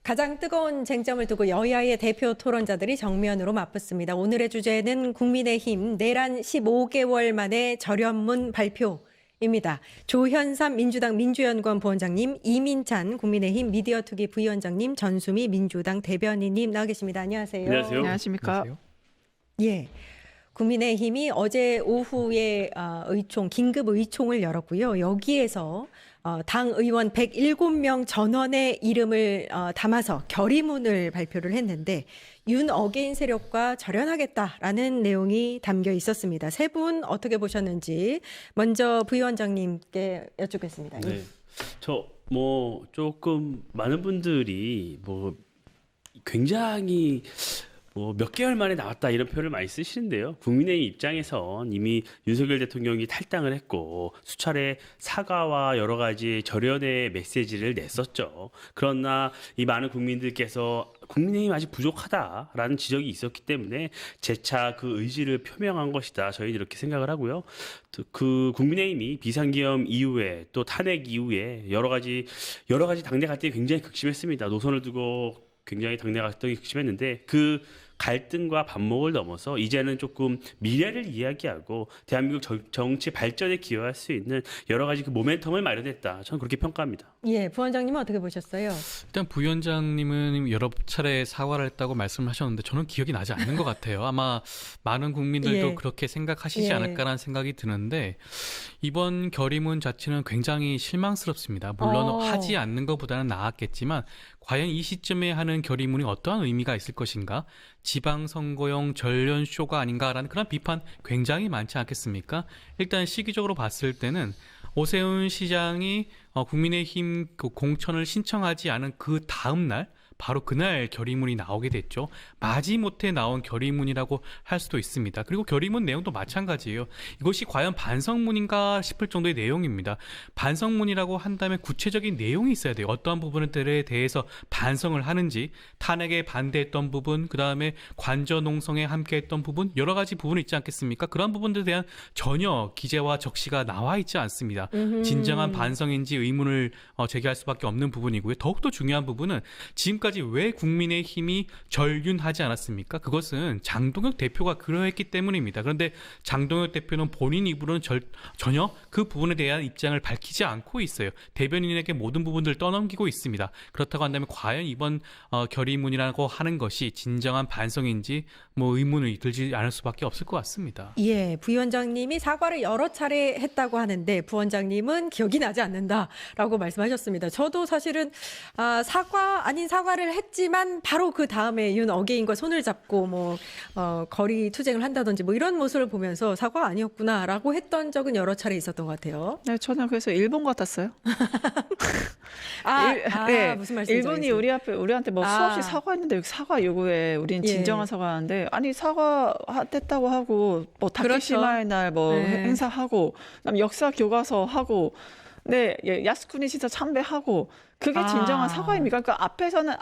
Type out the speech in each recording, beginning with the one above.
가장 뜨거운 쟁점을 두고 여야의 대표 토론자들이 정면으로 맞붙습니다. 오늘의 주제는 국민의힘 내란 15개월 만에 절연문 발표입니다. 조현삼 민주당 민주연구원 부원장님, 이민찬 국민의힘 미디어투기 부위원장님, 전수미 민주당 대변인님 나와 계십니다. 안녕하세요. 안녕하세요. 안녕하십니까. 안녕하세요. 예. 국민의힘이 어제 오후에 긴급 의총을 열었고요. 여기에서 당 의원 107명 전원의 이름을 담아서 결의문을 발표를 했는데 윤 어게인 세력과 절연하겠다라는 내용이 담겨 있었습니다. 세 분 어떻게 보셨는지 먼저 부위원장님께 여쭙겠습니다. 네. 조금 많은 분들이 굉장히 몇 개월 만에 나왔다 이런 표현을 많이 쓰시는데요. 국민의힘 입장에선 이미 윤석열 대통령이 탈당을 했고 수차례 사과와 여러 가지 절연의 메시지를 냈었죠. 그러나 이 많은 국민들께서 국민의힘 아직 부족하다라는 지적이 있었기 때문에 재차 그 의지를 표명한 것이다. 저희는 이렇게 생각을 하고요. 그 국민의힘이 비상계엄 이후에 또 탄핵 이후에 여러 가지 당내 갈등이 굉장히 극심했습니다. 노선을 두고 굉장히 당내 갈등이 극심했는데 그 갈등과 반목을 넘어서 이제는 조금 미래를 이야기하고 대한민국 정치 발전에 기여할 수 있는 여러 가지 그 모멘텀을 마련했다. 저는 그렇게 평가합니다. 예, 부원장님은 어떻게 보셨어요? 일단 부위원장님은 여러 차례 사과를 했다고 말씀을 하셨는데 저는 기억이 나지 않는 것 같아요. 아마 많은 국민들도 예. 그렇게 생각하시지 예. 않을까라는 생각이 드는데 이번 결의문 자체는 굉장히 실망스럽습니다. 물론 하지 않는 것보다는 나았겠지만 과연 이 시점에 하는 결의문이 어떠한 의미가 있을 것인가? 지방선거용 전련쇼가 아닌가라는 그런 비판 굉장히 많지 않겠습니까? 일단 시기적으로 봤을 때는 오세훈 시장이 국민의힘 그 공천을 신청하지 않은 그 다음 날 바로 그날 결의문이 나오게 됐죠. 마지못해 나온 결의문이라고 할 수도 있습니다. 그리고 결의문 내용도 마찬가지예요. 이것이 과연 반성문인가 싶을 정도의 내용입니다. 반성문이라고 한다면 구체적인 내용이 있어야 돼요. 어떠한 부분들에 대해서 반성을 하는지, 탄핵에 반대했던 부분, 그 다음에 관저농성에 함께했던 부분, 여러 가지 부분이 있지 않겠습니까? 그런 부분들에 대한 전혀 기재와 적시가 나와 있지 않습니다. 진정한 반성인지 의문을 제기할 수밖에 없는 부분이고요. 더욱더 중요한 부분은 지금까지 왜 국민의힘이 절윤하지 않았습니까? 그것은 장동혁 대표가 그러했기 때문입니다. 그런데 장동혁 대표는 본인 입으로는 전혀 그 부분에 대한 입장을 밝히지 않고 있어요. 대변인에게 모든 부분들을 떠넘기고 있습니다. 그렇다고 한다면 과연 이번 결의문이라고 하는 것이 진정한 반성인지 의문이 들지 않을 수밖에 없을 것 같습니다. 예, 부위원장님이 사과를 여러 차례 했다고 하는데 부원장님은 기억이 나지 않는다라고 말씀하셨습니다. 저도 사실은 사과 아닌 사과를 했지만 바로 그 다음에 윤 어게인과 손을 잡고 거리 투쟁을 한다든지 이런 모습을 보면서 사과 아니었구나라고 했던 적은 여러 차례 있었던 것 같아요. 네, 저는 그래서 일본 같았어요. 네. 무슨 말씀이죠? 일본이 우리한테 수없이 사과했는데 여기 사과 요구에 우린 진정한 사과하는데 아니 사과했다고 하고 다케시마의 날 행사하고 그다음 역사 교과서 하고 네, 야스쿠니 진짜 참배하고 그게 진정한 사과입니까? 그러니까 앞에서는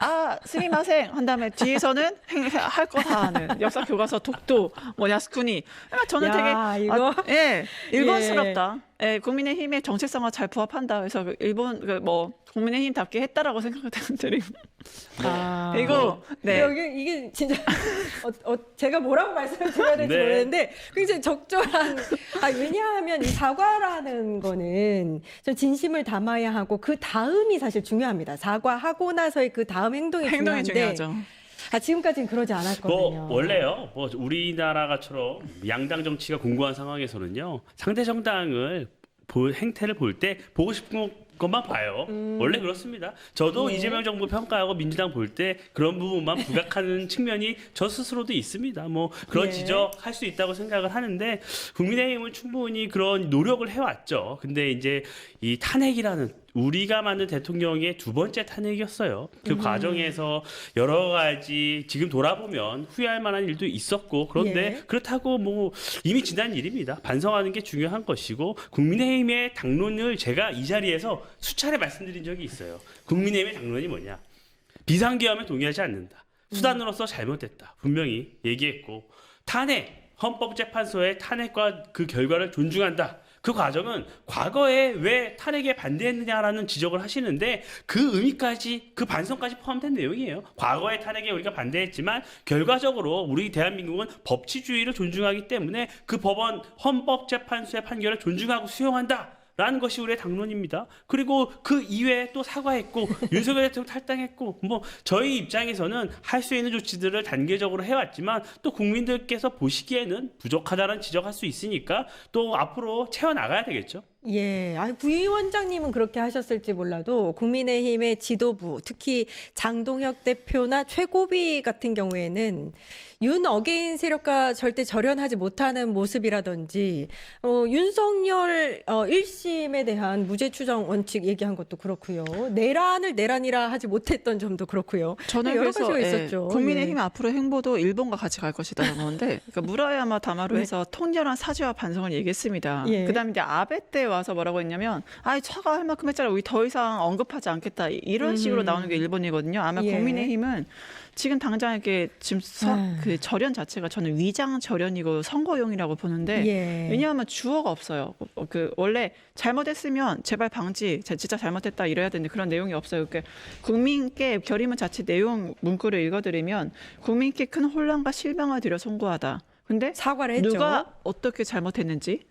스미마셍 한 다음에 뒤에서는 할 거 다 하는 역사 교과서 독도 야스쿠니. 그러니까 저는 되게 일본스럽다. 예, 국민의힘의 정체성과 잘 부합한다. 그래서 일본 국민의힘답게 했다라고 생각을 드리고. 이거 이게 진짜 제가 뭐라고 말씀을 드려야 될지 모르겠는데 굉장히 적절한. 왜냐하면 이 사과라는 거는 좀 진심을 담아야 하고 그 다음이 사실 중요합니다. 사과하고 나서의 그 다음 행동이 중요한데. 중요하죠. 지금까지는 그러지 않았거든요. 원래요. 우리나라가처럼 양당 정치가 공고한 상황에서는요. 상대 정당을 행태를 볼 때 보고 싶은 것만 봐요. 원래 그렇습니다. 저도 이재명 정부 평가하고 민주당 볼 때 그런 부분만 부각하는 측면이 저 스스로도 있습니다. 그런 지적할 수 있다고 생각을 하는데 국민의힘은 충분히 그런 노력을 해왔죠. 근데 이제 이 탄핵이라는 우리가 만든 대통령의 두 번째 탄핵이었어요. 그 과정에서 여러 가지 지금 돌아보면 후회할 만한 일도 있었고 그런데 그렇다고 이미 지난 일입니다. 반성하는 게 중요한 것이고 국민의힘의 당론을 제가 이 자리에서 수차례 말씀드린 적이 있어요. 국민의힘의 당론이 뭐냐? 비상계엄에 동의하지 않는다. 수단으로서 잘못됐다. 분명히 얘기했고 탄핵, 헌법재판소의 탄핵과 그 결과를 존중한다. 그 과정은 과거에 왜 탄핵에 반대했느냐라는 지적을 하시는데 그 의미까지 그 반성까지 포함된 내용이에요. 과거의 탄핵에 우리가 반대했지만 결과적으로 우리 대한민국은 법치주의를 존중하기 때문에 그 법원 헌법재판소의 판결을 존중하고 수용한다. 라는 것이 우리의 당론입니다. 그리고 그 이외에 또 사과했고 윤석열 대통령 탈당했고 뭐 저희 입장에서는 할 수 있는 조치들을 단계적으로 해왔지만 또 국민들께서 보시기에는 부족하다는 지적할 수 있으니까 또 앞으로 채워나가야 되겠죠. 예, 부위원장님은 그렇게 하셨을지 몰라도 국민의힘의 지도부, 특히 장동혁 대표나 최고비 같은 경우에는 윤 어게인 세력과 절대 절연하지 못하는 모습이라든지 윤석열 1심에 대한 무죄 추정 원칙 얘기한 것도 그렇고요. 내란을 내란이라 하지 못했던 점도 그렇고요. 저는 여러 그래서 가지가 있었죠. 국민의힘 예. 앞으로 행보도 일본과 같이 갈 것이다라는 건데 그러니까 무라야마 다마로 네. 해서 통렬한 사죄와 반성을 얘기했습니다. 예. 그다음에 이제 아베 때 와서 뭐라고 했냐면 처가할 만큼 했잖아. 우리 더 이상 언급하지 않겠다. 이런 식으로 나오는 게 일본이거든요. 아마 예. 국민의힘은 지금 당장 이렇게 지금 그 절연 자체가 저는 위장 절연이고 선거용이라고 보는데 예. 왜냐하면 주어가 없어요. 그 원래 잘못했으면 제발 방지, 진짜 잘못했다 이래야 되는데 그런 내용이 없어요. 그러니까 국민께 결의문 자체 내용 문구를 읽어드리면 국민께 큰 혼란과 실망을 드려 송구하다. 근데 사과를 했죠. 누가 어떻게 잘못했는지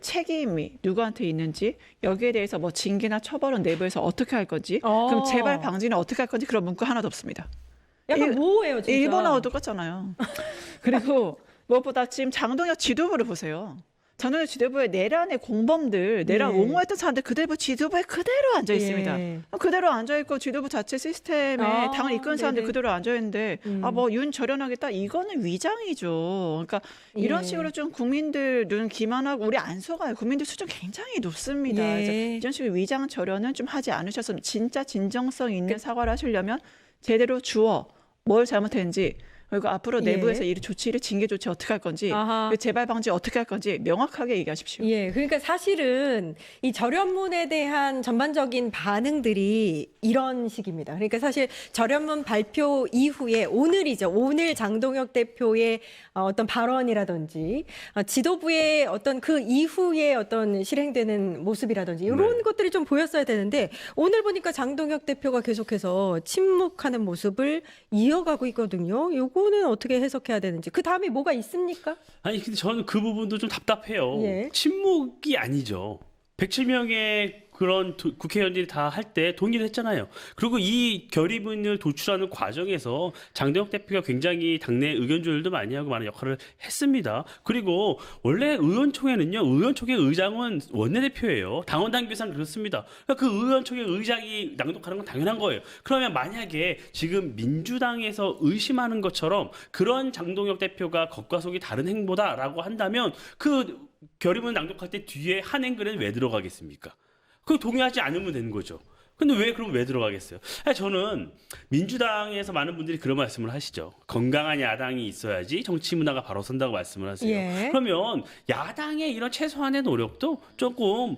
책임이 누구한테 있는지 여기에 대해서 뭐 징계나 처벌은 내부에서 어떻게 할 건지 그럼 재발 방지는 어떻게 할 건지 그런 문구 하나도 없습니다. 약간 모호해요, 진짜. 일본어와 똑같잖아요. 그리고 무엇보다 지금 장동혁 지도부를 보세요. 장동혁 지도부의 내란의 공범들, 내란 예. 옹호했던 사람들 지도부에 그대로 앉아 있습니다. 예. 그대로 앉아 있고 지도부 자체 시스템에 당을 이끄는 사람들 네네. 그대로 앉아 있는데 뭐 윤 절연하겠다 이거는 위장이죠. 그러니까 이런 예. 식으로 좀 국민들 눈 기만하고 우리 안 속아요. 국민들 수준 굉장히 높습니다. 예. 그래서 이런 식으로 위장 절연은 좀 하지 않으셨으면 진짜 진정성 있는 사과를 하시려면 제대로 주어 뭘 잘못했는지 그리고 앞으로 예. 내부에서 이 조치를 징계 조치 어떻게 할 건지 아하. 재발 방지 어떻게 할 건지 명확하게 얘기하십시오. 예, 그러니까 사실은 이 절연문에 대한 전반적인 반응들이 이런 식입니다. 그러니까 사실 절연문 발표 이후에 오늘이죠. 오늘 장동혁 대표의 어떤 발언이라든지 지도부의 어떤 그 이후에 어떤 실행되는 모습이라든지 이런 네. 것들이 좀 보였어야 되는데 오늘 보니까 장동혁 대표가 계속해서 침묵하는 모습을 이어가고 있거든요. 요거는 어떻게 해석해야 되는지. 그 다음에 뭐가 있습니까? 아니 근데 저는 그 부분도 좀 답답해요. 예. 침묵이 아니죠. 107명의 그런 국회의원들이 다 할 때 동의를 했잖아요. 그리고 이 결의문을 도출하는 과정에서 장동혁 대표가 굉장히 당내 의견 조율도 많이 하고 많은 역할을 했습니다. 그리고 원래 의원총회는요. 의원총회 의장은 원내대표예요. 당원 당규상 그렇습니다. 그러니까 그 의원총회 의장이 낭독하는 건 당연한 거예요. 그러면 만약에 지금 민주당에서 의심하는 것처럼 그런 장동혁 대표가 겉과 속이 다른 행보다라고 한다면 그 결의문 낭독할 때 뒤에 한 앵글은 왜 들어가겠습니까? 그거 동의하지 않으면 되는 거죠. 근데 그럼 왜 들어가겠어요? 저는 민주당에서 많은 분들이 그런 말씀을 하시죠. 건강한 야당이 있어야지 정치 문화가 바로 선다고 말씀을 하세요. 예. 그러면 야당의 이런 최소한의 노력도 조금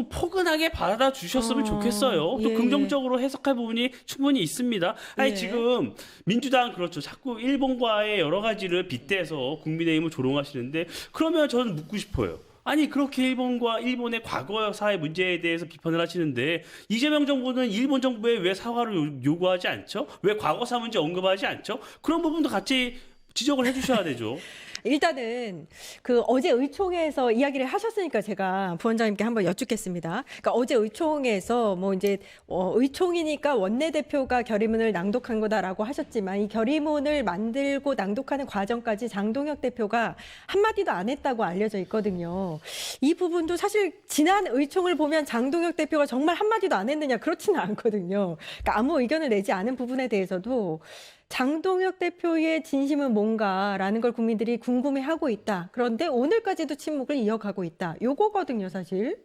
포근하게 받아주셨으면 좋겠어요. 또 예. 긍정적으로 해석할 부분이 충분히 있습니다. 예. 지금 민주당 그렇죠. 자꾸 일본과의 여러 가지를 빗대서 국민의힘을 조롱하시는데 그러면 저는 묻고 싶어요. 아니 그렇게 일본의 과거사의 문제에 대해서 비판을 하시는데 이재명 정부는 일본 정부에 왜 사과를 요구하지 않죠? 왜 과거사 문제 언급하지 않죠? 그런 부분도 같이 지적을 해주셔야 되죠. 일단은 그 어제 의총에서 이야기를 하셨으니까 제가 부원장님께 한번 여쭙겠습니다. 그러니까 어제 의총에서 뭐 이제 의총이니까 원내대표가 결의문을 낭독한 거다라고 하셨지만 이 결의문을 만들고 낭독하는 과정까지 장동혁 대표가 한마디도 안 했다고 알려져 있거든요. 이 부분도 사실 지난 의총을 보면 장동혁 대표가 정말 한마디도 안 했느냐 그렇지는 않거든요. 그러니까 아무 의견을 내지 않은 부분에 대해서도 장동혁 대표의 진심은 뭔가라는 걸 국민들이 궁금해하고 있다. 그런데 오늘까지도 침묵을 이어가고 있다. 요거거든요, 사실.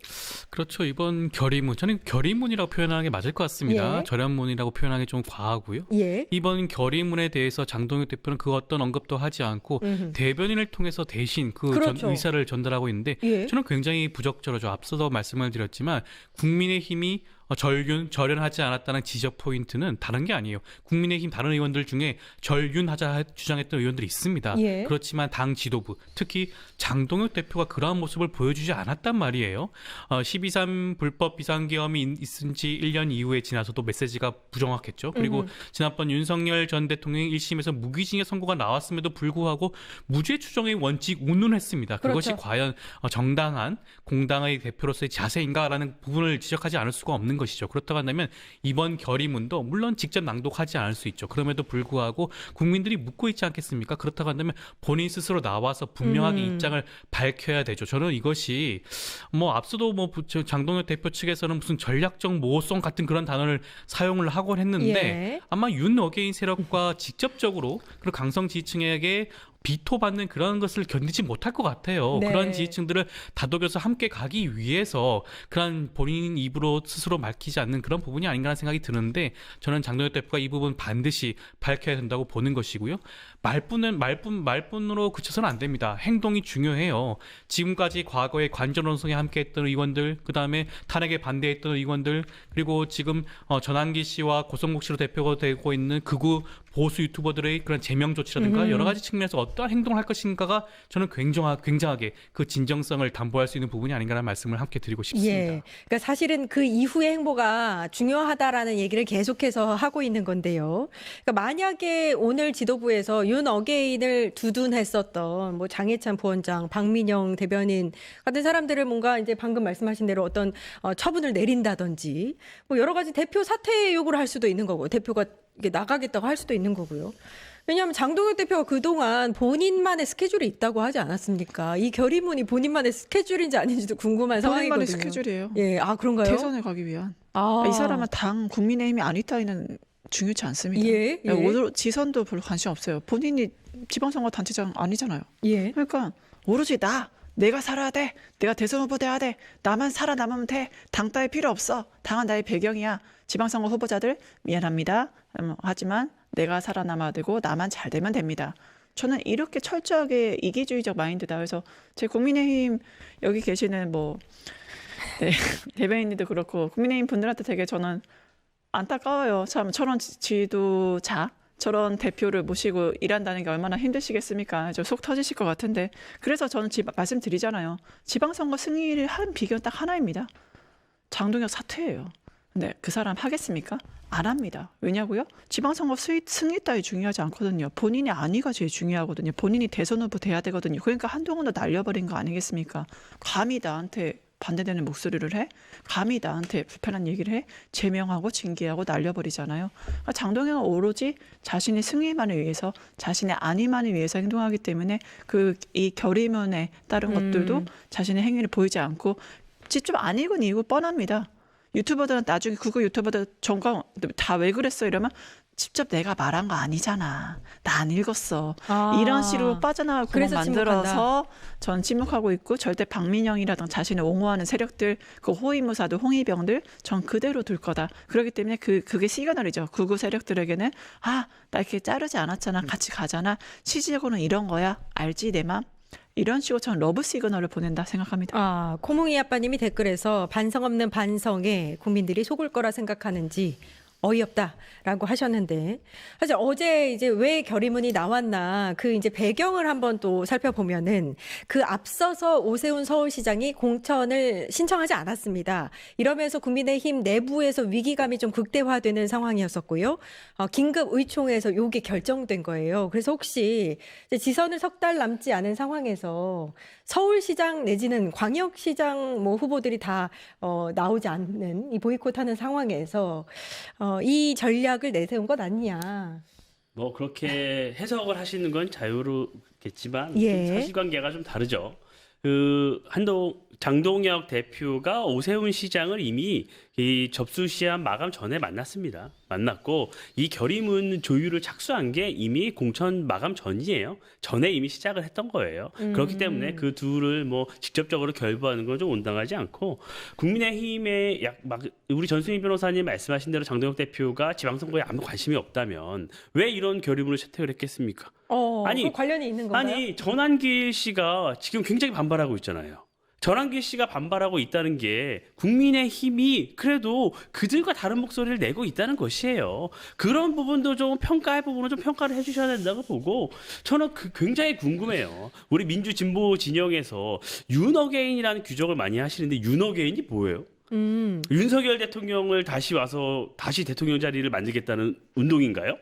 그렇죠. 이번 결의문, 저는 결의문이라고 표현하는 게 맞을 것 같습니다. 예. 절연문이라고 표현하는 게 좀 과하고요. 예. 이번 결의문에 대해서 장동혁 대표는 그 어떤 언급도 하지 않고 대변인을 통해서 대신 그렇죠. 의사를 전달하고 있는데 예. 저는 굉장히 부적절하죠. 앞서도 말씀을 드렸지만 국민의힘이 절연하지 않았다는 지적 포인트는 다른 게 아니에요. 국민의힘 다른 의원들 중에 절윤하자 주장했던 의원들이 있습니다. 예. 그렇지만 당 지도부, 특히 장동혁 대표가 그러한 모습을 보여주지 않았단 말이에요. 12.3 불법 비상계엄이 있은 지 1년 이후에 지나서도 메시지가 부정확했죠. 그리고 지난번 윤석열 전 대통령이 1심에서 무기징역 선고가 나왔음에도 불구하고 무죄 추정의 원칙 운운했습니다. 그것이 그렇죠. 과연 정당한 공당의 대표로서의 자세인가라는 부분을 지적하지 않을 수가 없는 것이죠. 그렇다고 한다면 이번 결의문도 물론 직접 낭독하지 않을 수 있죠. 그럼에도 불구하고 국민들이 묻고 있지 않겠습니까? 그렇다고 한다면 본인 스스로 나와서 분명하게 입장을 밝혀야 되죠. 저는 이것이 앞서도 장동혁 대표 측에서는 무슨 전략적 모호성 같은 그런 단어를 사용을 하곤 했는데 예. 아마 윤 어게인 세력과 직접적으로 그리고 강성 지지층에게 비토받는 그런 것을 견디지 못할 것 같아요. 네. 그런 지지층들을 다독여서 함께 가기 위해서 그런 본인 입으로 스스로 밝히지 않는 그런 부분이 아닌가 하는 생각이 드는데 저는 장동혁 대표가 이 부분 반드시 밝혀야 된다고 보는 것이고요. 말뿐으로 그쳐서는 안 됩니다. 행동이 중요해요. 지금까지 과거에 관전원성에 함께했던 의원들, 그 다음에 탄핵에 반대했던 의원들, 그리고 지금 전환기 씨와 고성국 씨로 대표가 되고 있는 극우 보수 유튜버들의 그런 제명 조치라든가 여러 가지 측면에서 어떠한 행동을 할 것인가가 저는 굉장하게 그 진정성을 담보할 수 있는 부분이 아닌가라는 말씀을 함께 드리고 싶습니다. 예. 그러니까 사실은 그 이후의 행보가 중요하다라는 얘기를 계속해서 하고 있는 건데요. 그러니까 만약에 오늘 지도부에서 윤 어게인을 두둔했었던 장해찬 부원장, 박민영 대변인 같은 사람들을 뭔가 이제 방금 말씀하신 대로 어떤 처분을 내린다든지 여러 가지 대표 사퇴 요구를 할 수도 있는 거고 대표가 이게 나가겠다고 할 수도 있는 거고요. 왜냐하면 장동혁 대표가 그동안 본인만의 스케줄이 있다고 하지 않았습니까? 이 결의문이 본인만의 스케줄인지 아닌지도 궁금한 상황이거든요. 본인만의 스케줄이에요. 예, 그런가요? 대선에 가기 위한. 이 사람은 당 국민의힘이 아니 따위는 중요치 않습니다. 예, 예. 오히려 지선도 별로 관심 없어요. 본인이 지방선거 단체장 아니잖아요. 예. 그러니까 오로지 내가 살아야 돼. 내가 대선 후보 돼야 돼. 나만 살아남으면 돼. 당 따위 필요 없어. 당은 나의 배경이야. 지방선거 후보자들 미안합니다. 하지만 내가 살아남아야 되고 나만 잘 되면 됩니다. 저는 이렇게 철저하게 이기주의적 마인드다. 그래서 제 국민의힘 여기 계시는 대변인들도 그렇고 국민의힘 분들한테 되게 저는 안타까워요. 참 저런 지도자, 저런 대표를 모시고 일한다는 게 얼마나 힘드시겠습니까? 저 속 터지실 것 같은데. 그래서 저는 말씀드리잖아요. 지방선거 승리를 한 비결은 딱 하나입니다. 장동혁 사퇴예요. 근데 그 사람 하겠습니까? 안 합니다. 왜냐고요? 지방선거 승리 따위 중요하지 않거든요. 본인의 안위가 제일 중요하거든요. 본인이 대선 후보 돼야 되거든요. 그러니까 한동훈도 날려버린 거 아니겠습니까? 감히 나한테 반대되는 목소리를 해? 감히 나한테 불편한 얘기를 해? 제명하고 징계하고 날려버리잖아요. 그러니까 장동혁은 오로지 자신의 승리만을 위해서 자신의 안위만을 위해서 행동하기 때문에 이 결의문에 따른 것들도 자신의 행위를 보이지 않고 직접 안 읽은 이유가 뻔합니다. 유튜버들은 나중에 그거 유튜버들 정강 다 왜 그랬어 이러면 직접 내가 말한 거 아니잖아. 나 안 읽었어. 이런 식으로 빠져나갈 구멍 만들어서 전 침묵하고 있고 절대 박민영이라든가 자신을 옹호하는 세력들, 그 호위무사들, 홍위병들 전 그대로 둘 거다. 그렇기 때문에 그게 시그널이죠. 극우 세력들에게는 나 이렇게 자르지 않았잖아. 같이 가잖아. 취지적으로는 이런 거야. 알지 내 맘. 이런 식으로 저는 러브 시그널을 보낸다 생각합니다. 코몽이 아빠님이 댓글에서 반성 없는 반성에 국민들이 속을 거라 생각하는지 어이없다라고 하셨는데 사실 어제 이제 왜 결의문이 나왔나 그 이제 배경을 한번 또 살펴보면은 그 앞서서 오세훈 서울시장이 공천을 신청하지 않았습니다. 이러면서 국민의힘 내부에서 위기감이 좀 극대화되는 상황이었었고요. 긴급 의총에서 요게 결정된 거예요. 그래서 혹시 이제 지선을 석 달 남지 않은 상황에서 서울시장 내지는 광역시장 후보들이 다 나오지 않는 이 보이콧하는 상황에서 이 전략을 내세운 것 아니냐. 그렇게 해석을 하시는 건 자유롭겠지만 예. 사실관계가 좀 다르죠. 장동혁 대표가 오세훈 시장을 이미 이 접수 시한 마감 전에 만났고 이 결의문 조율을 착수한 게 이미 공천 마감 전이에요. 전에 이미 시작을 했던 거예요. 그렇기 때문에 그 둘을 직접적으로 결부하는 건 좀 온당하지 않고 국민의힘의 우리 전수민 변호사님 말씀하신 대로 장동혁 대표가 지방선거에 아무 관심이 없다면 왜 이런 결의문을 채택을 했겠습니까? 그 관련이 있는 건가요? 전환기 씨가 지금 굉장히 반발하고 있잖아요. 전환기 씨가 반발하고 있다는 게 국민의힘이 그래도 그들과 다른 목소리를 내고 있다는 것이에요. 그런 부분도 좀 평가할 부분은 좀 평가를 해주셔야 된다고 보고 저는 굉장히 궁금해요. 우리 민주진보 진영에서 윤어게인이라는 규정을 많이 하시는데 윤어게인이 뭐예요? 윤석열 대통령을 다시 와서 다시 대통령 자리를 만들겠다는 운동인가요?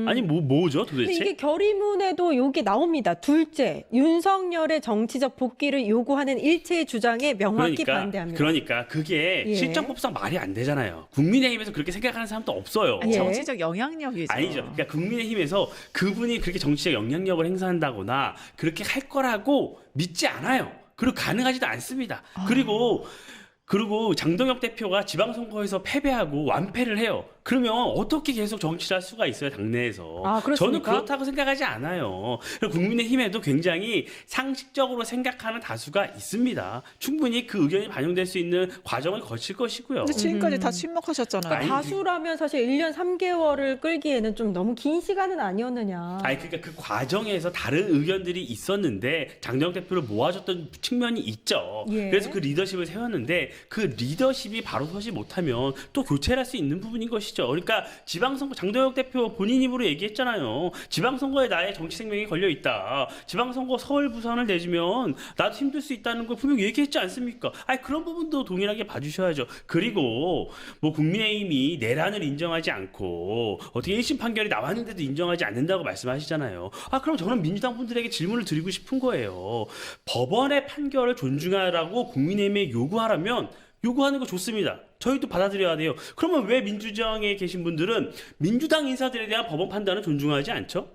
아니 뭐죠 근데 도대체? 이게 결의문에도 요게 나옵니다. 둘째, 윤석열의 정치적 복귀를 요구하는 일체의 주장에 명확히 반대합니다. 그러니까 그게 예. 실정법상 말이 안 되잖아요. 국민의힘에서 그렇게 생각하는 사람도 없어요. 예. 정치적 영향력이죠. 아니죠. 그러니까 국민의힘에서 그분이 그렇게 정치적 영향력을 행사한다거나 그렇게 할 거라고 믿지 않아요. 그리고 가능하지도 않습니다. 그리고 장동혁 대표가 지방선거에서 패배하고 완패를 해요. 그러면 어떻게 계속 정치를 할 수가 있어요, 당내에서. 아, 그렇습니까? 저는 그렇다고 생각하지 않아요. 그리고 국민의힘에도 굉장히 상식적으로 생각하는 다수가 있습니다. 충분히 그 의견이 반영될 수 있는 과정을 거칠 것이고요. 근데 지금까지 다 침묵하셨잖아요. 아니, 다수라면 사실 1년 3개월을 끌기에는 좀 너무 긴 시간은 아니었느냐. 아니 그러니까 그 과정에서 다른 의견들이 있었는데 장동혁 대표를 모아줬던 측면이 있죠. 예. 그래서 그 리더십을 세웠는데 그 리더십이 바로 서지 못하면 또 교체를 할 수 있는 부분인 것이죠. 그러니까 지방선거 장동혁 대표 본인 입으로 얘기했잖아요. 지방선거에 나의 정치 생명이 걸려 있다. 지방선거 서울 부산을 내주면 나도 힘들 수 있다는 걸 분명 얘기했지 않습니까? 아니 그런 부분도 동일하게 봐주셔야죠. 그리고 뭐 국민의힘이 내란을 인정하지 않고 어떻게 1심 판결이 나왔는데도 인정하지 않는다고 말씀하시잖아요. 아 그럼 저는 민주당 분들에게 질문을 드리고 싶은 거예요. 법원의 판결을 존중하라고 국민의힘에 요구하라면 요구하는 거 좋습니다. 저희도 받아들여야 돼요. 그러면 왜 민주당에 계신 분들은 민주당 인사들에 대한 법원 판단을 존중하지 않죠?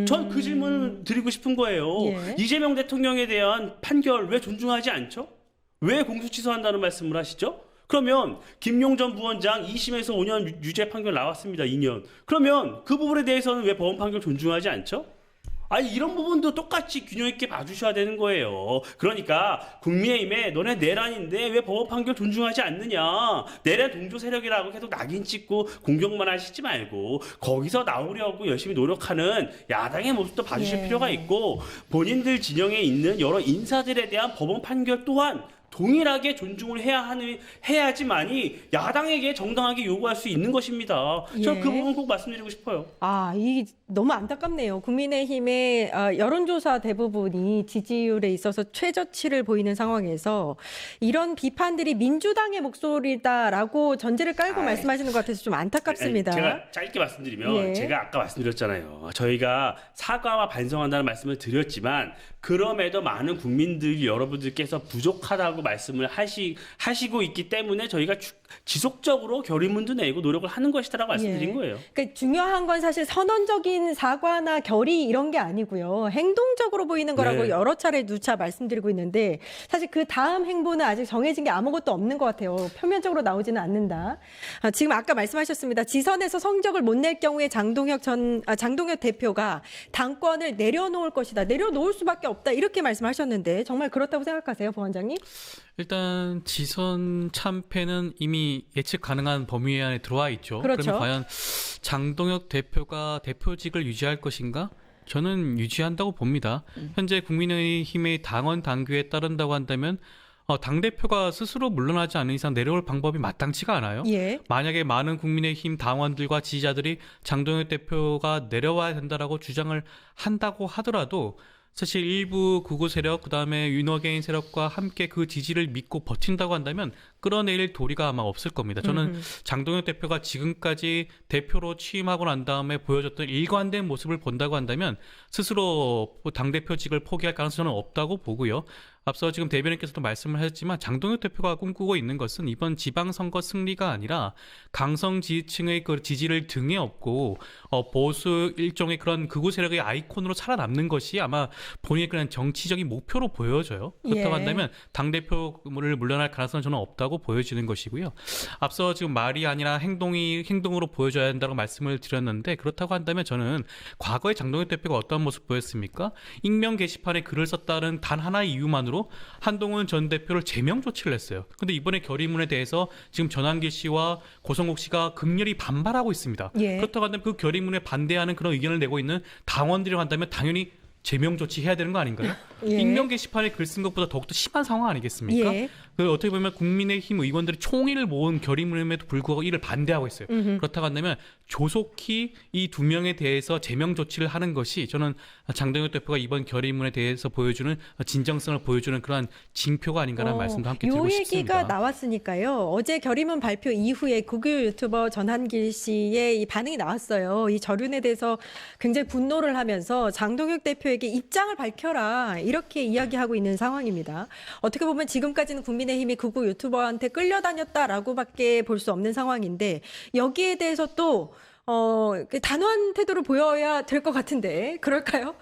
전 그 질문을 드리고 싶은 거예요. 예. 이재명 대통령에 대한 판결 왜 존중하지 않죠? 왜 공소 취소한다는 말씀을 하시죠? 그러면 김용 전 부원장 2심에서 5년 유죄 판결 나왔습니다. 2년. 그러면 그 부분에 대해서는 왜 법원 판결 존중하지 않죠? 아니 이런 부분도 똑같이 균형 있게 봐주셔야 되는 거예요. 그러니까 국민의힘에 너네 내란인데 왜 법원 판결 존중하지 않느냐. 내란 동조 세력이라고 계속 낙인 찍고 공격만 하시지 말고 거기서 나오려고 열심히 노력하는 야당의 모습도 봐주실 예. 필요가 있고 본인들 진영에 있는 여러 인사들에 대한 법원 판결 또한 동일하게 존중을 해야지만이 야당에게 정당하게 요구할 수 있는 것입니다. 저는 예. 그 부분 꼭 말씀드리고 싶어요. 아, 이 너무 안타깝네요. 국민의힘의 여론조사 대부분이 지지율에 있어서 최저치를 보이는 상황에서 이런 비판들이 민주당의 목소리다라고 전제를 깔고 말씀하시는 것 같아서 좀 안타깝습니다. 아니, 제가 짧게 말씀드리면 예. 제가 아까 말씀드렸잖아요. 저희가 사과와 반성한다는 말씀을 드렸지만 그럼에도 많은 국민들 여러분들께서 부족하다고 말씀을 하시고 있기 때문에 저희가 지속적으로 결의문도 내고 노력을 하는 것이다라고 말씀드린 예. 거예요. 그러니까 중요한 건 사실 선언적인 사과나 결의 이런 게 아니고요. 행동적으로 보이는 거라고 네. 여러 차례 누차 말씀드리고 있는데 사실 그 다음 행보는 아직 정해진 게 아무것도 없는 것 같아요. 표면적으로 나오지는 않는다. 지금 아까 말씀하셨습니다. 지선에서 성적을 못 낼 경우에 장동혁 대표가 당권을 내려놓을 것이다. 내려놓을 수밖에 없다. 이렇게 말씀하셨는데 정말 그렇다고 생각하세요, 부원장님? 일단 지선 참패는 이미 예측 가능한 범위 안에 들어와 있죠. 그렇죠. 그러면 과연 장동혁 대표가 대표직을 유지할 것인가? 저는 유지한다고 봅니다. 현재 국민의힘의 당원 당규에 따른다고 한다면 당대표가 스스로 물러나지 않는 이상 내려올 방법이 마땅치가 않아요. 예. 만약에 많은 국민의힘 당원들과 지지자들이 장동혁 대표가 내려와야 된다라고 주장을 한다고 하더라도 사실 일부 극우 세력 그다음에 윤어게인 세력과 함께 그 지지를 믿고 버틴다고 한다면 끌어내릴 도리가 아마 없을 겁니다. 저는 장동혁 대표가 지금까지 대표로 취임하고 난 다음에 보여줬던 일관된 모습을 본다고 한다면 스스로 당대표직을 포기할 가능성은 없다고 보고요. 앞서 지금 대변인께서도 말씀을 하셨지만 장동혁 대표가 꿈꾸고 있는 것은 이번 지방선거 승리가 아니라 강성 지지층의 그 지지를 등에 업고 보수 일종의 그런 극우 세력의 아이콘으로 살아남는 것이 아마 본인의 그런 정치적인 목표로 보여져요. 그렇다고 예. 한다면 당대표를 물러날 가능성은 저는 없다고 보여지는 것이고요. 앞서 지금 말이 아니라 행동으로 보여줘야 한다고 말씀을 드렸는데 그렇다고 한다면 저는 과거에 장동혁 대표가 어떤 모습 보였습니까? 익명 게시판에 글을 썼다는 단 하나의 이유만으로 한동훈 전 대표를 제명 조치를 했어요. 그런데 이번에 결의문에 대해서 지금 전환기 씨와 고성국 씨가 극렬히 반발하고 있습니다. 예. 그렇다고 한다면 그 결의문에 반대하는 그런 의견을 내고 있는 당원들이라고 한다면 당연히 제명 조치해야 되는 거 아닌가요? 예. 익명 게시판에 글 쓴 것보다 더욱더 심한 상황 아니겠습니까? 예. 그 어떻게 보면 국민의힘 의원들이 총의를 모은 결의문임에도 불구하고 이를 반대하고 있어요. 그렇다고 한다면 조속히 이 두 명에 대해서 제명 조치를 하는 것이 저는 장동혁 대표가 이번 결의문에 대해서 보여주는 진정성을 보여주는 그러한 징표가 아닌가라는 말씀도 함께 드리고 요 싶습니다. 얘기가 나왔으니까요. 어제 결의문 발표 이후에 국유 유튜버 전한길 씨의 이 반응이 나왔어요. 이 절윤에 대해서 굉장히 분노를 하면서 장동혁 대표에게 입장을 밝혀라 이렇게 이야기하고 있는 상황입니다. 어떻게 보면 지금까지는 국민의힘이 극우 유튜버한테 끌려다녔다라고밖에 볼 수 없는 상황인데 여기에 대해서 또 단호한 태도를 보여야 될 것 같은데 그럴까요?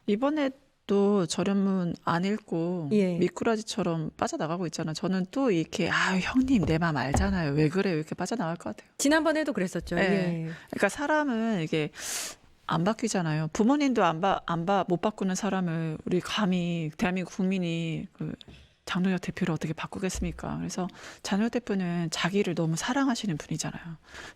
이번에도 절연문 안 읽고 예. 미꾸라지처럼 빠져나가고 있잖아요. 저는 또 이렇게 형님 내 맘 알잖아요. 왜 그래 이렇게 빠져나갈 것 같아요. 지난번에도 그랬었죠. 네. 예. 그러니까 사람은 이게 안 바뀌잖아요. 부모님도 못 바꾸는 사람을 우리 감히 대한민국 국민이 장동혁 대표를 어떻게 바꾸겠습니까? 그래서 장동혁 대표는 자기를 너무 사랑하시는 분이잖아요.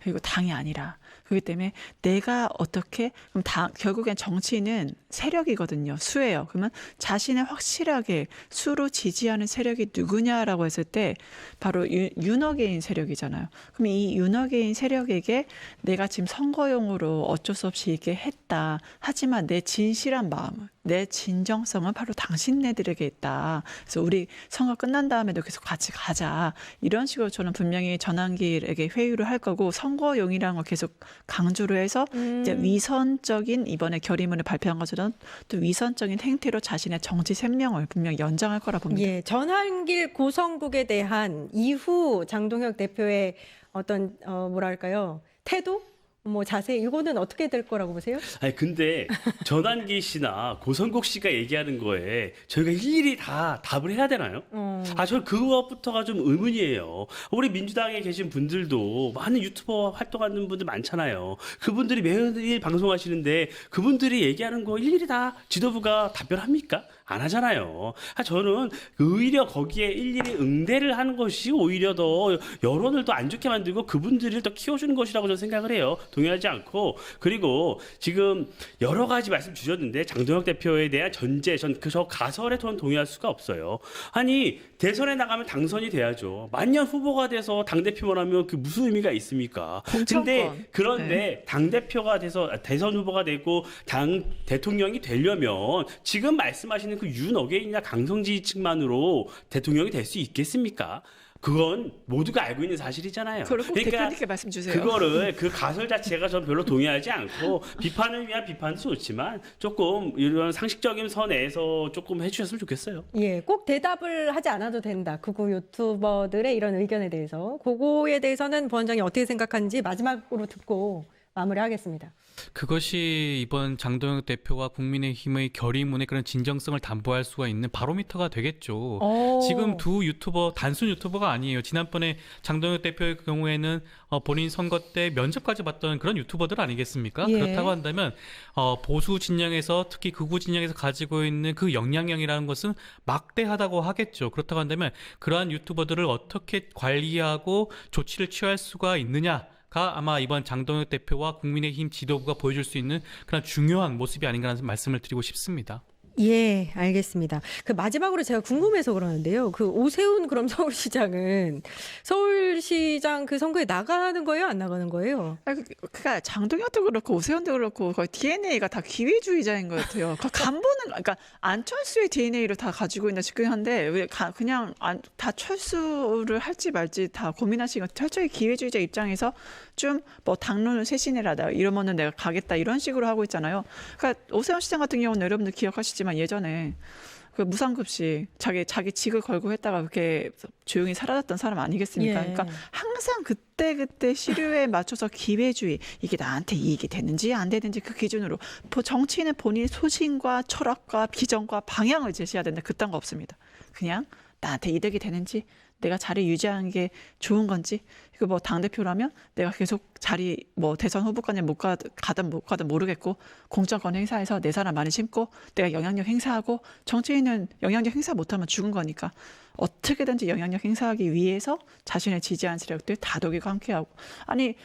그리고 당이 아니라. 그렇기 때문에 내가 어떻게 그럼 결국엔 정치인은 세력이거든요. 수예요. 그러면 자신을 확실하게 수로 지지하는 세력이 누구냐라고 했을 때 바로 윤어게인 세력이잖아요. 그럼 이 윤어게인 세력에게 내가 지금 선거용으로 어쩔 수 없이 이렇게 했다. 하지만 내 진실한 마음은 내 진정성은 바로 당신네들에게 있다. 그래서 우리 선거 끝난 다음에도 계속 같이 가자. 이런 식으로 저는 분명히 전한길에게 회유를 할 거고 선거용이라는 걸 계속 강조를 해서 이제 위선적인 이번에 결의문을 발표한 것처럼 또 위선적인 행태로 자신의 정치 생명을 분명히 연장할 거라 봅니다. 예, 전한길 고성국에 대한 이후 장동혁 대표의 어떤 뭐랄까요 태도, 뭐 자세 이거는 어떻게 될 거라고 보세요? 아니 근데 전한기 씨나 고성국 씨가 얘기하는 거에 저희가 일일이 다 답을 해야 되나요? 저는 그것부터가 좀 의문이에요. 우리 민주당에 계신 분들도 많은 유튜버 활동하는 분들 많잖아요. 그분들이 매일 방송하시는데 그분들이 얘기하는 거 일일이 다 지도부가 답변합니까? 안 하잖아요. 저는 오히려 거기에 일일이 응대를 하는 것이 오히려 더 여론을 더 안 좋게 만들고 그분들을 더 키워주는 것이라고 저는 생각을 해요. 동의하지 않고. 그리고 지금 여러 가지 말씀 주셨는데 장동혁 대표에 대한 전제, 저 가설에 저는 동의할 수가 없어요. 아니 대선에 나가면 당선이 돼야죠. 만년 후보가 돼서 당대표만 하면 그 무슨 의미가 있습니까? 그런데 네. 당대표가 돼서 대선 후보가 되고 당 대통령이 되려면 지금 말씀하시는 그 윤어게인이나 강성지 측만으로 대통령이 될 수 있겠습니까? 그건 모두가 알고 있는 사실이잖아요. 그러니까 대표님께 말씀 주세요. 그거를 그 가설 자체가 전 별로 동의하지 않고 비판을 위한 비판도 좋지만 조금 이런 상식적인 선에서 조금 해주셨으면 좋겠어요. 예, 꼭 대답을 하지 않아도 된다. 극우 유튜버들의 이런 의견에 대해서 그거에 대해서는 부원장이 어떻게 생각하는지 마지막으로 듣고 마무리하겠습니다. 그것이 이번 장동혁 대표와 국민의힘의 결의문의 그런 진정성을 담보할 수가 있는 바로미터가 되겠죠. 지금 두 유튜버, 단순 유튜버가 아니에요. 지난번에 장동혁 대표의 경우에는 본인 선거 때 면접까지 봤던 그런 유튜버들 아니겠습니까? 예. 그렇다고 한다면 보수 진영에서 특히 극우 진영에서 가지고 있는 그 영향력이라는 것은 막대하다고 하겠죠. 그렇다고 한다면 그러한 유튜버들을 어떻게 관리하고 조치를 취할 수가 있느냐? 가 아마 이번 장동혁 대표와 국민의힘 지도부가 보여줄 수 있는 그런 중요한 모습이 아닌가라는 말씀을 드리고 싶습니다. 예, 알겠습니다. 그 마지막으로 제가 궁금해서 그러는데요. 그 오세훈 그럼 서울시장은 서울시장 그 선거에 나가는 거예요, 안 나가는 거예요? 그러니까 장동혁도 그렇고 오세훈도 그렇고 거의 DNA가 다 기회주의자인 것 같아요. 그러니까 안철수의 DNA를 다 가지고 있나 싶긴 한데 왜 그냥 다 철수를 할지 말지 다 고민하시고 철저히 기회주의자 입장에서 좀 뭐 당론을 쇄신해라다 이러면은 내가 가겠다 이런 식으로 하고 있잖아요. 그러니까 오세훈 시장 같은 경우는 여러분들 기억하시지만 예전에 그 무상급식 자기 직을 걸고 했다가 그렇게 조용히 사라졌던 사람 아니겠습니까? 예. 그러니까 항상 그때 시류에 맞춰서 기회주의 이게 나한테 이익이 되는지 안 되는지 그 기준으로 정치인은 본인의 소신과 철학과 비전과 방향을 제시해야 된다. 그딴 거 없습니다. 그냥 나한테 이득이 되는지 내가 자리 유지하는 게 좋은 건지 이거 뭐 당대표라면 내가 계속 자리 뭐 대선 후보까지 가든 못 가든 모르겠고 공천권 행사해서 내 사람 많이 심고 내가 영향력 행사하고 정치인은 영향력 행사 못하면 죽은 거니까 어떻게든지 영향력 행사하기 위해서 자신의 지지한 세력들 다독이고 함께하고 아니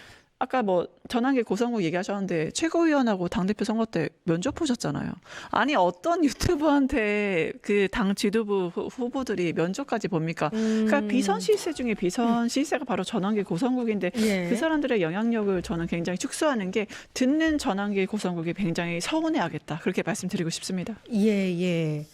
아까 뭐 전환기 고성국 얘기하셨는데 최고위원하고 당대표 선거 때 면접 보셨잖아요. 아니 어떤 유튜버한테 그 당 지도부 후보들이 면접까지 봅니까? 그러니까 비선 실세 중에 비선 실세가 바로 전환기 고성국인데 예. 그 사람들의 영향력을 저는 굉장히 축소하는 게 듣는 전환기 고성국이 굉장히 서운해하겠다. 그렇게 말씀드리고 싶습니다. 예.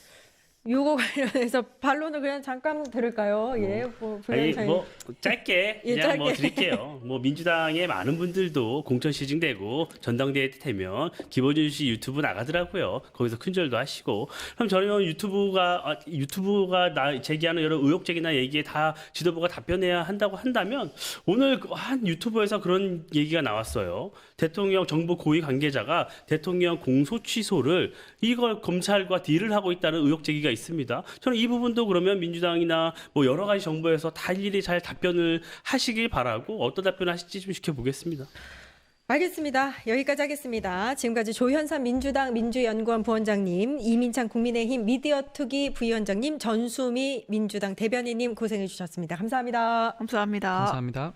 요거 관련해서 반론을 그냥 잠깐 들을까요? 예. 아니 뭐 짧게 예, 그냥 짧게. 뭐 드릴게요. 뭐 민주당의 많은 분들도 공천 시즌되고 전당대회 되면 김어준 씨 유튜브 나가더라고요. 거기서 큰절도 하시고. 그럼 저는 유튜브가 제기하는 여러 의혹적이나 얘기에 다 지도부가 답변해야 한다고 한다면 오늘 한 유튜브에서 그런 얘기가 나왔어요. 대통령 정부 고위 관계자가 대통령 공소 취소를 이걸 검찰과 딜을 하고 있다는 의혹 제기가 있습니다. 저는 이 부분도 그러면 민주당이나 뭐 여러 가지 정부에서 다 일일이 잘 답변을 하시길 바라고 어떤 답변을 하실지 좀 지켜보겠습니다. 알겠습니다. 여기까지 하겠습니다. 지금까지 조현삼 민주당 민주연구원 부원장님, 이민창 국민의힘 미디어투기 부위원장님, 전수미 민주당 대변인님 고생해 주셨습니다. 감사합니다. 감사합니다. 감사합니다.